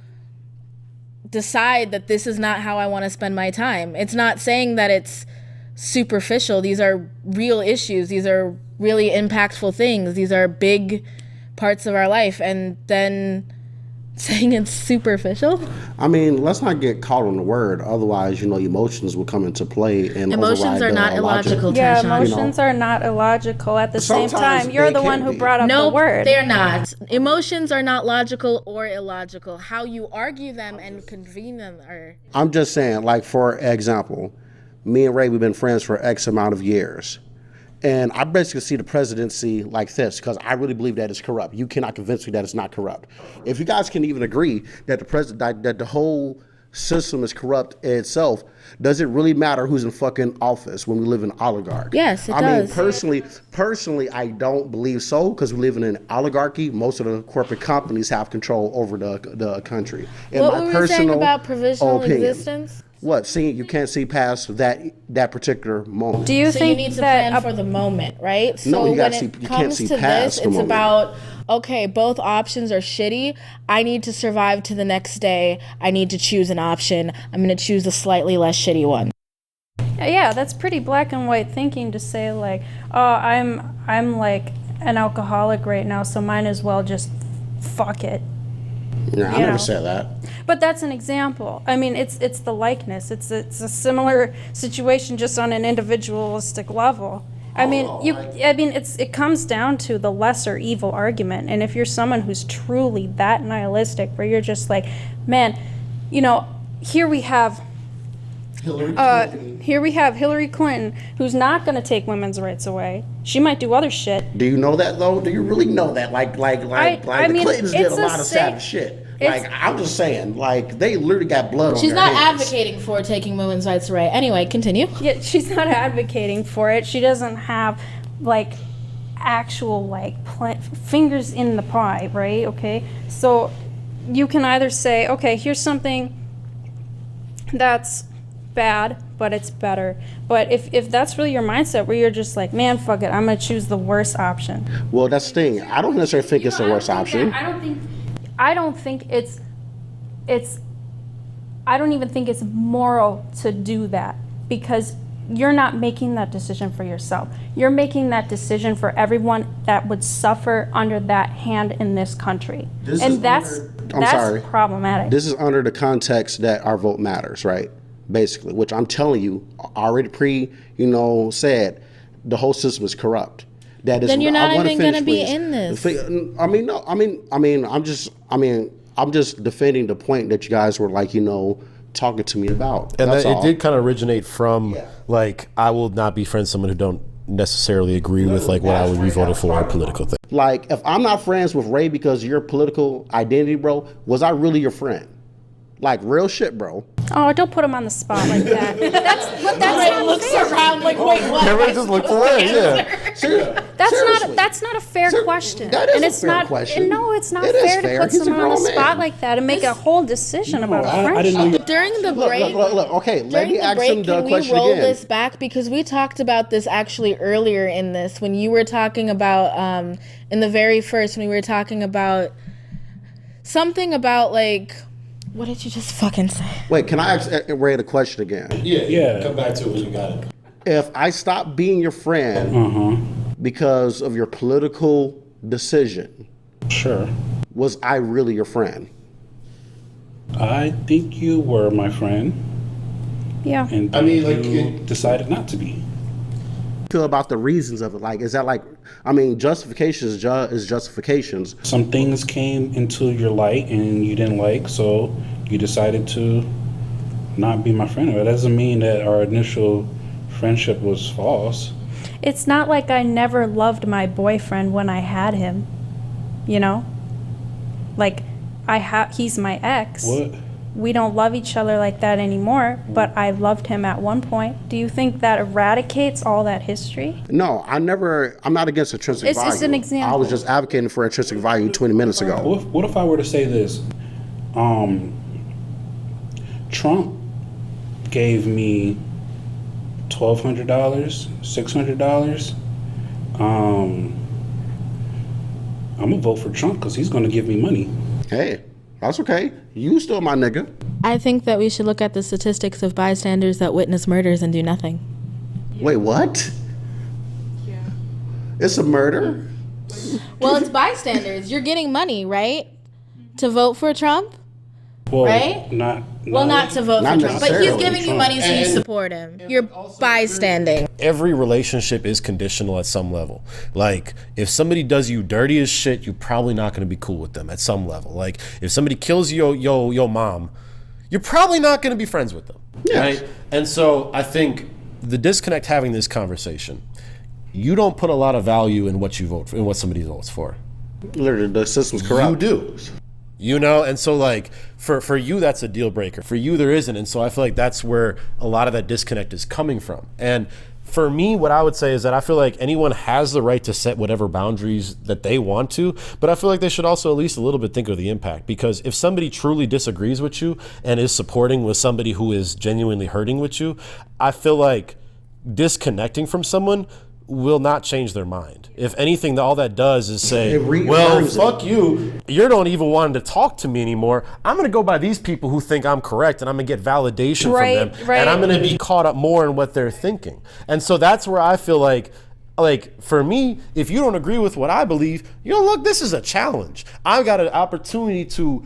decide that this is not how I want to spend my time. It's not saying that it's superficial. These are real issues. These are really impactful things. These are big parts of our life. And then saying it's superficial?
I mean, let's not get caught on the word. Otherwise, you know, emotions will come into play and
Emotions
override
are
the
not
logic.
illogical.
Yeah,
Tarshawn.
emotions are not illogical. At the same
Sometimes
time, you're
they
the one
can
who
be.
brought up the
No,
word.
they're not. Emotions are not logical or illogical. How you argue them and convene them are.
I'm just saying, like, for example, me and Ray, we've been friends for X amount of years. And I basically see the presidency like this because I really believe that it's corrupt. You cannot convince me that it's not corrupt. If you guys can even agree that that the whole system is corrupt itself, does it really matter who's in fucking office when we live in an oligarchy?
Yes, it
I
does.
mean, personally, I don't believe so because we live in an oligarchy. Most of the corporate companies have control over the country. In
What
my
were we saying
personal
about provisional
opinion.
existence?
What? See, you can't see past that particular moment.
Do you
So
think
you need to
that
plan for the moment, right? So
No, you
when
gotta
it
see- you can't
comes
see
to
past
this,
the
it's
moment.
about, okay, both options are shitty. I need to survive to the next day. I need to choose an option. I'm going to choose the slightly less shitty one.
Yeah, that's pretty black and white thinking to say like, oh, I'm like an alcoholic right now, so might as well just fuck it.
Yeah, I
you
never
know.
said that.
But that's an example. I mean, it's the likeness. It's a similar situation, just on an individualistic level. I mean, it comes down to the lesser evil argument. And if you're someone who's truly that nihilistic, where you're just like, man, you know, here we have Hillary Clinton, who's not going to take women's rights away. She might do other shit.
Do you know that though? Do you really know that? Like
I
the
mean,
Clintons did a
it's a
lot of
safe-
savage shit. Like, I'm just saying, like, they literally got blood on
She's
their
not
hands.
advocating for taking women's rights away. Anyway, continue.
Yeah, she's not advocating for it. She doesn't have like actual like fingers in the pie, right? Okay, so you can either say, okay, here's something that's bad, but it's better. But if that's really your mindset, where you're just like, man, fuck it, I'm gonna choose the worst option.
Well, that's the thing. I don't necessarily think it's the worst option.
I don't think it's I don't even think it's moral to do that, because you're not making that decision for yourself. You're making that decision for everyone that would suffer under that hand in this country. That's problematic.
This is under the context that our vote matters, right? Basically, which I'm telling you, already said the whole system is corrupt. That is,
Then you're not even going to be in this.
I'm just defending the point that you guys were like, talking to me about.
And
That's all.
it did kind of originate from like, I will not be friends with someone who don't necessarily agree with like what I would be voting for or political thing.
Like, if I'm not friends with Ray because of your political identity, bro, was I really your friend? Like, real shit, bro.
Oh, don't put him on the spot like that. That's not
looks
fair.
around like, wait, what?
Everybody just looked away. Yeah.
Seriously.
That's not a fair question.
That is
and
a
it's
fair
not
question.
No, it's not
It is
fair to
fair.
put
He's a
someone on the
grown
spot
man.
like that and make a whole decision about a
I
friendship.
didn't know you.
During the break,
Look. Okay, let
during
me
the
ask
break,
him the
can we
question
roll
again.
this back? Because we talked about this actually earlier in this, when you were talking about, in the very first, when we were talking about something about like, what did you just fucking say?
Wait, can I ask Ray the question again?
Yeah.
Come back to it when you got it.
If I stop being your friend because of your political decision,
Sure.
was I really your friend?
I think you were my friend,
Yeah.
and you decided not to be.
Feel about the reasons of it. Like, is that like, justifications is justifications.
Some things came into your light and you didn't like, so you decided to not be my friend. That doesn't mean that our initial friendship was false.
It's not like I never loved my boyfriend when I had him. Like he's my ex.
What?
We don't love each other like that anymore, but I loved him at one point. Do you think that eradicates all that history?
No, I'm not against intrinsic value.
It's just an example.
I was just advocating for intrinsic value 20 minutes ago.
What if I were to say this? Trump gave me $1,200, $600. I'm gonna vote for Trump because he's gonna give me money.
Hey, that's okay. You still my nigga.
I think that we should look at the statistics of bystanders that witness murders and do nothing.
Wait, what? Yeah. It's a murder?
Well, it's bystanders. You're getting money, right? To vote for Trump?
Well,
Right?
Not
To vote
Not
for Trump. But he's
necessarily
giving you
Trump.
money so you support him. You're bystanding.
Every relationship is conditional at some level. Like, if somebody does you dirty as shit, you're probably not going to be cool with them at some level. Like, if somebody kills your mom, you're probably not going to be friends with them.
Yes.
Right? And so I think the disconnect having this conversation, you don't put a lot of value in what you vote for, in what somebody votes for.
Literally, the system's corrupt.
You do. And so like for you that's a deal breaker. For you there isn't, and so I feel like that's where a lot of that disconnect is coming from. And for me, what I would say is that I feel like anyone has the right to set whatever boundaries that they want to, but I feel like they should also at least a little bit think of the impact, because if somebody truly disagrees with you and is supporting with somebody who is genuinely hurting with you, I feel like disconnecting from someone will not change their mind. If anything, all that does is say, well, fuck you. You don't even want to talk to me anymore. I'm going to go by these people who think I'm correct, and I'm going to get validation from them. And I'm going to be caught up more in what they're thinking. And so that's where I feel like for me, if you don't agree with what I believe, look, this is a challenge. I've got an opportunity to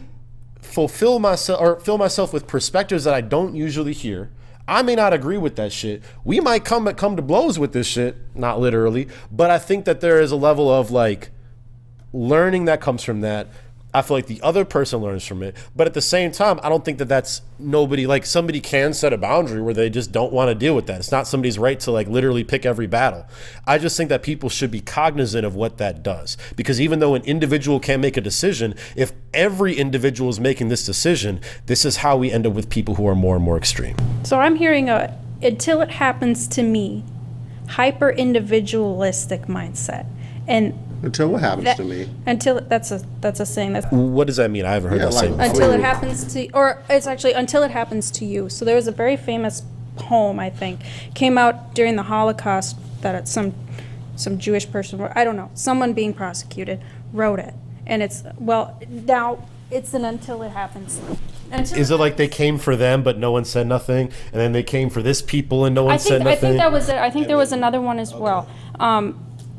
fill myself with perspectives that I don't usually hear. I may not agree with that shit. We might come to blows with this shit, not literally, but I think that there is a level of like learning that comes from that. I feel like the other person learns from it. But at the same time, I don't think that that's nobody, like somebody can set a boundary where they just don't want to deal with that. It's not somebody's right to like literally pick every battle. I just think that people should be cognizant of what that does. Because even though an individual can make a decision, if every individual is making this decision, this is how we end up with people who are more and more extreme.
So I'm hearing until it happens to me, hyper individualistic mindset. And
Until what happens to me?
until that's a saying that's
What does that mean? I haven't heard that saying before.
until it happens to, or it's actually until it happens to you. So there was a very famous poem, I think, came out during the Holocaust that some Jewish person, I don't know, someone being prosecuted wrote it, and it's now it's an until it happens.
Is it like they came for them, but no one said nothing, and then they came for this people and no one said nothing?
I think that was it. I think there was another one as well.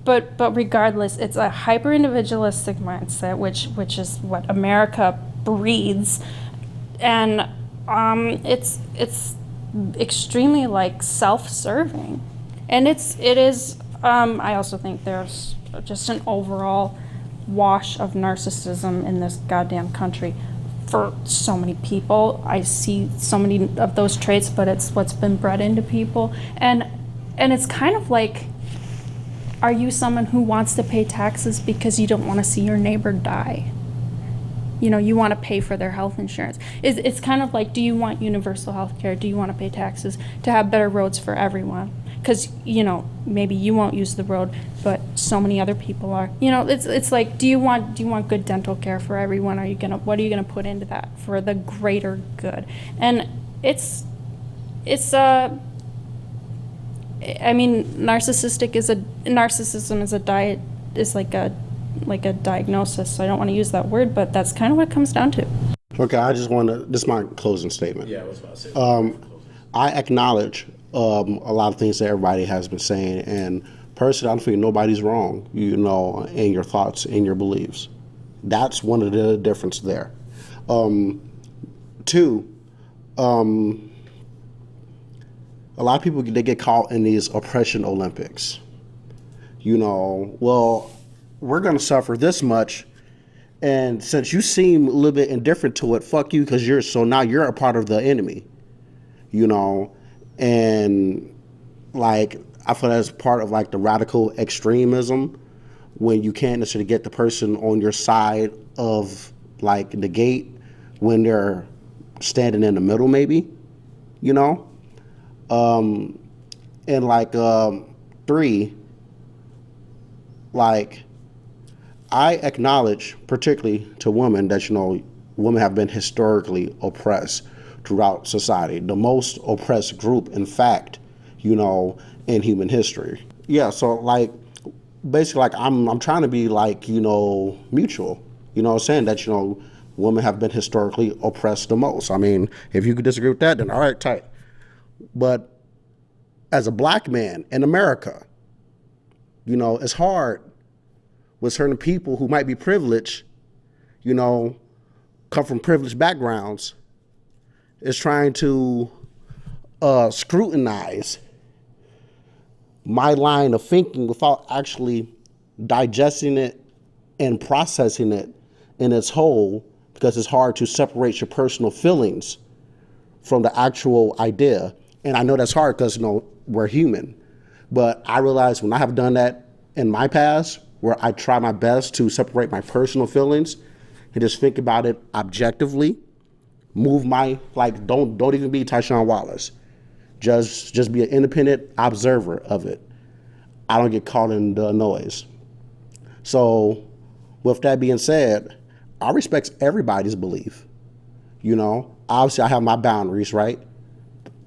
But regardless, it's a hyper individualistic mindset, which is what America breeds, and it's extremely like self-serving, and it is. I also think there's just an overall wash of narcissism in this goddamn country for so many people. I see so many of those traits, but it's what's been bred into people, and it's kind of like, are you someone who wants to pay taxes because you don't want to see your neighbor die? You know, you want to pay for their health insurance. It's kind of like, do you want universal health care? Do you want to pay taxes to have better roads for everyone? Because, you know, maybe you won't use the road, but so many other people are. You know, it's like, do you want good dental care for everyone? What are you gonna put into that for the greater good? And it's I mean, narcissism is like a diagnosis. So I don't want to use that word, but that's kind of what it comes down to.
Okay, I just want to, this is my closing statement.
Yeah, I was about to say.
I acknowledge a lot of things that everybody has been saying, and personally, I don't think nobody's wrong, you know, in your thoughts and your beliefs. That's one of the difference there. Two, a lot of people, they get caught in these oppression Olympics. You know, well, we're going to suffer this much, and since you seem a little bit indifferent to it, fuck you, because now you're a part of the enemy. You know, and like, I feel that's part of like the radical extremism, when you can't necessarily get the person on your side of like the gate when they're standing in the middle, maybe, you know. And like three, like, I acknowledge, particularly to women, that, you know, women have been historically oppressed throughout society, the most oppressed group, in fact, you know, in human history. Yeah, so like, basically, like, I'm trying to be like, you know, mutual, you know what I'm saying, that, you know, women have been historically oppressed the most. I mean, if you could disagree with that, then all right, tight. But as a black man in America, you know, it's hard with certain people who might be privileged, you know, come from privileged backgrounds, is trying to scrutinize my line of thinking without actually digesting it and processing it in its whole, because it's hard to separate your personal feelings from the actual idea. And I know that's hard because, you know, we're human. But I realize when I have done that in my past, where I try my best to separate my personal feelings and just think about it objectively, move my, like, don't even be Tyshawn Wallace. Just be an independent observer of it. I don't get caught in the noise. So with that being said, I respect everybody's belief. You know, obviously I have my boundaries, right?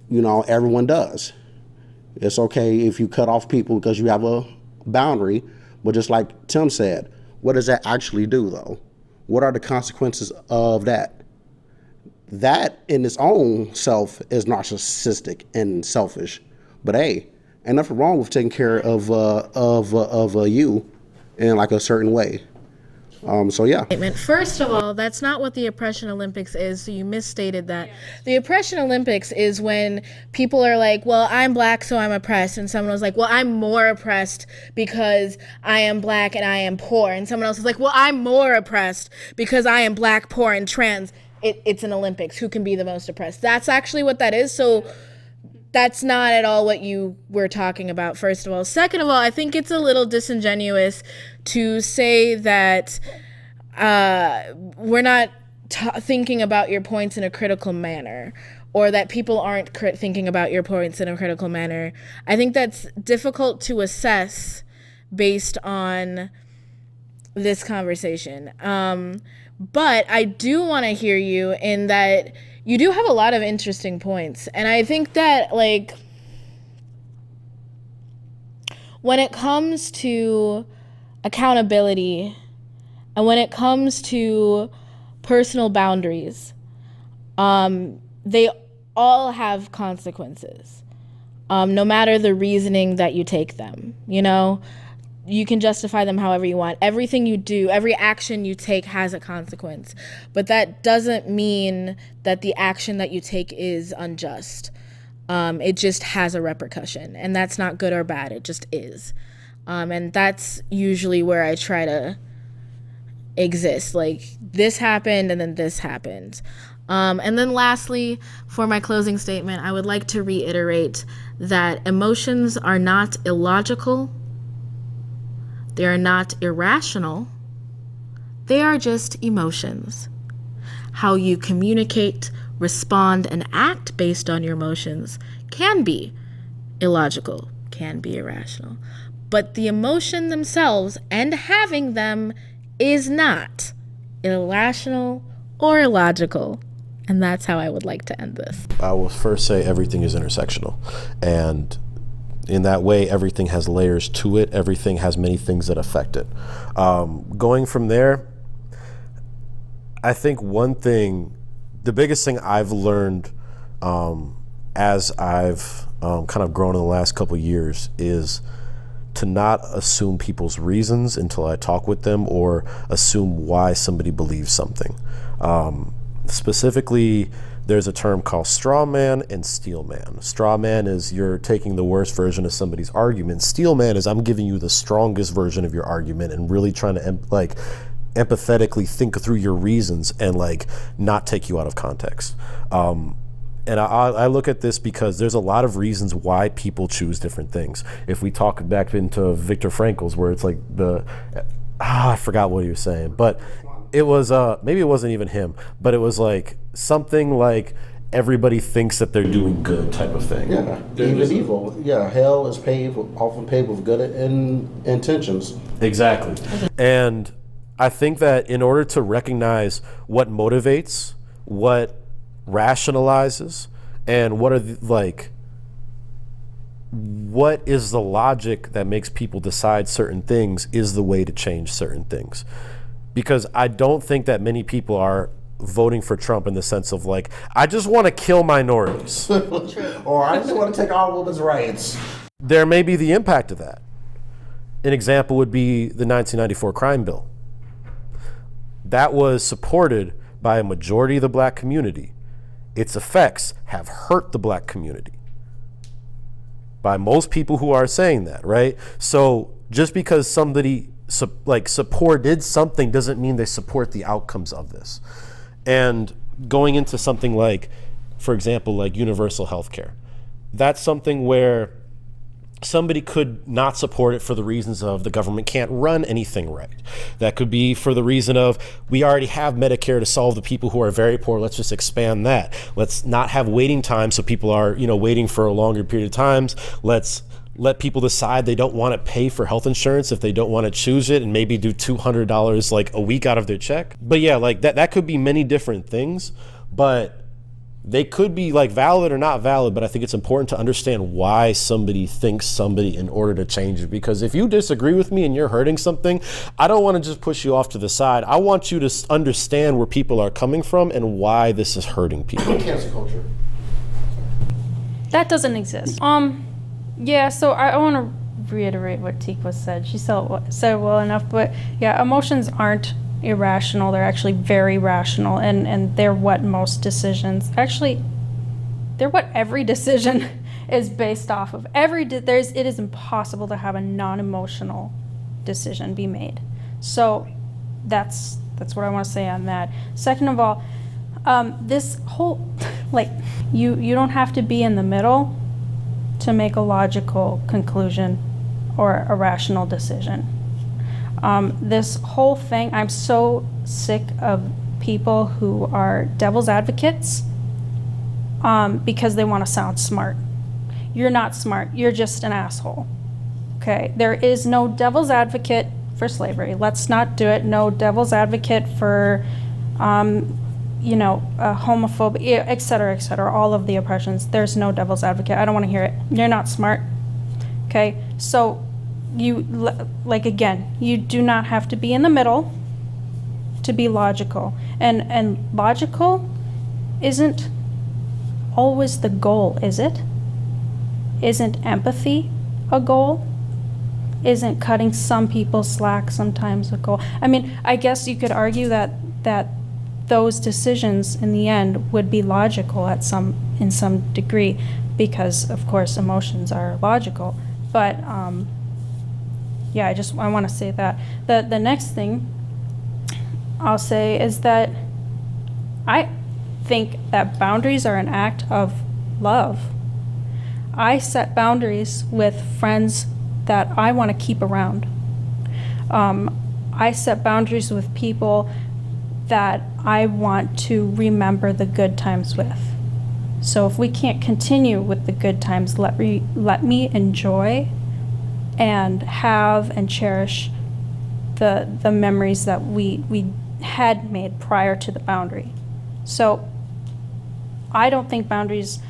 You know, everyone does. It's okay if you cut off people because you have a boundary, but just like Tim said, what does that actually do though? What are the consequences of that? That in its own self is narcissistic and selfish, but hey, ain't nothing wrong with taking care of you in like a certain way. So yeah.
First of all, that's not what the Oppression Olympics is, so you misstated that. The Oppression Olympics is when people are like, well, I'm black, so I'm oppressed, and someone was like, well, I'm more oppressed because I am black and I am poor, and someone else is like, well, I'm more oppressed because I am black, poor, and trans. It's an Olympics. Who can be the most oppressed? That's actually what that is, so that's not at all what you were talking about, first of all. Second of all, I think it's a little disingenuous to say that we're not thinking about your points in a critical manner, or that people aren't thinking about your points in a critical manner. I think that's difficult to assess based on this conversation. But I do want to hear you in that you do have a lot of interesting points. And I think that, like, when it comes to accountability and when it comes to personal boundaries, they all have consequences, no matter the reasoning that you take them. You know, you can justify them however you want. Everything you do, every action you take has a consequence. But that doesn't mean that the action that you take is unjust. It just has a repercussion. And that's not good or bad. It just is. And that's usually where I try to exist. Like, this happened and then this happened. And then lastly, for my closing statement, I would like to reiterate that emotions are not illogical. They are not irrational. They are just emotions. How you communicate, respond, and act based on your emotions can be illogical, can be irrational. But the emotion themselves and having them is not irrational or illogical. And that's how I would like to end this.
I will first say everything is intersectional. And in that way, everything has layers to it. Everything has many things that affect it. Going from there, I think one thing, the biggest thing I've learned as I've kind of grown in the last couple of years is to not assume people's reasons until I talk with them, or assume why somebody believes something. Specifically, there's a term called straw man and steel man. Straw man is you're taking the worst version of somebody's argument. Steel man is I'm giving you the strongest version of your argument and really trying to empathetically think through your reasons and like not take you out of context. And I look at this because there's a lot of reasons why people choose different things. If we talk back into Viktor Frankl's, where it's like I forgot what he was saying, but it was maybe it wasn't even him, but it was like something like everybody thinks that they're doing good type of thing.
Yeah, even evil. Yeah, hell is often paved with good intentions.
Exactly. And I think that in order to recognize what motivates, what rationalizes, and what is the logic that makes people decide certain things is the way to change certain things. Because I don't think that many people are voting for Trump in the sense of like, I just want to kill minorities.
Or I just want to take all women's rights.
There may be the impact of that. An example would be the 1994 crime bill. That was supported by a majority of the black community. Its effects have hurt the black community. By most people who are saying that, right? So just because somebody supported something doesn't mean they support the outcomes of this. And going into something like, for example, like universal health care, that's something where somebody could not support it for the reasons of the government can't run anything right. That could be for the reason of we already have Medicare to solve the people who are very poor. Let's just expand that. Let's not have waiting time so people are, waiting for a longer period of times. Let's let people decide they don't want to pay for health insurance if they don't want to choose it, and maybe do $200 like a week out of their check. But yeah, like that could be many different things, but they could be like valid or not valid. But I think it's important to understand why somebody thinks somebody in order to change it. Because if you disagree with me and you're hurting something, I don't want to just push you off to the side. I want you to understand where people are coming from and why this is hurting people.
Cancel culture.
That doesn't exist. Yeah, so I want to reiterate what Tikwa said. She said well enough, but yeah, emotions aren't irrational. They're actually very rational, and they're what most decisions, actually, they're what every decision is based off of. It is impossible to have a non-emotional decision be made. So that's what I want to say on that. Second of all, this whole, like, you don't have to be in the middle to make a logical conclusion or a rational decision. This whole thing, I'm so sick of people who are devil's advocates because they want to sound smart. You're not smart. You're just an asshole. Okay? There is no devil's advocate for slavery. Let's not do it. No devil's advocate for, homophobia, et cetera, all of the oppressions. There's no devil's advocate. I don't want to hear it. You're not smart. Okay? So again, you do not have to be in the middle to be logical. And logical isn't always the goal, is it? Isn't empathy a goal? Isn't cutting some people slack sometimes a goal? I mean, I guess you could argue that those decisions in the end would be logical in some degree, because of course emotions are logical. But yeah, I want to say that. The next thing I'll say is that I think that boundaries are an act of love. I set boundaries with friends that I want to keep around. I set boundaries with people that I want to remember the good times with. So if we can't continue with the good times, let me enjoy and have and cherish the memories that we had made prior to the boundary. So I don't think boundaries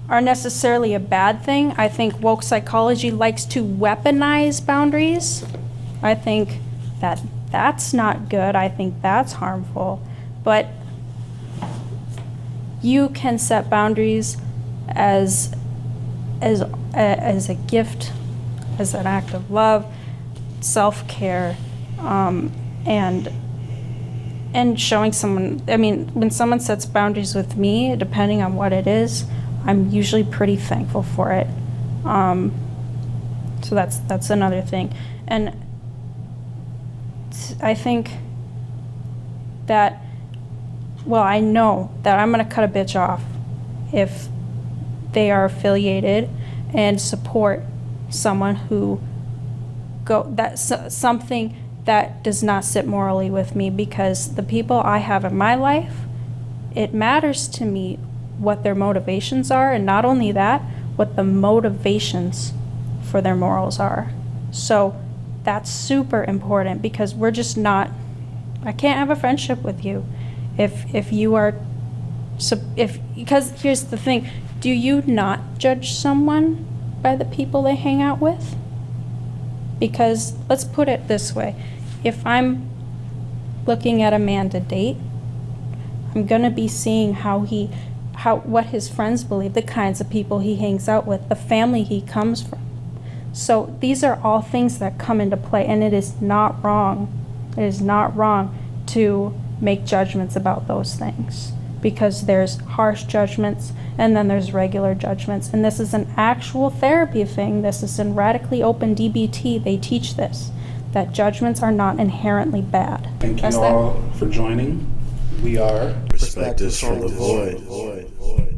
are necessarily a bad thing. I think woke psychology likes to weaponize boundaries. I think that's not good. I think that's harmful. But you can set boundaries as a gift, as an act of love, self-care, and showing someone. I mean, when someone sets boundaries with me, depending on what it is, I'm usually pretty thankful for it. So that's another thing. And I think that, well, I know that I'm going to cut a bitch off if they are affiliated and support someone who something that does not sit morally with me, because the people I have in my life, it matters to me what their motivations are, and not only that, what the motivations for their morals are. So that's super important, because we're just not, I can't have a friendship with you if you are, because here's the thing, do you not judge someone by the people they hang out with? Because let's put it this way, if I'm looking at a man to date, I'm gonna be seeing what his friends believe, the kinds of people he hangs out with, the family he comes from. So these are all things that come into play, and it is not wrong. It is not wrong to make judgments about those things, because there's harsh judgments and then there's regular judgments. And this is an actual therapy thing. This is in Radically Open DBT. They teach this, that judgments are not inherently bad.
Thank you all for joining. We are
Perspectives from the Void.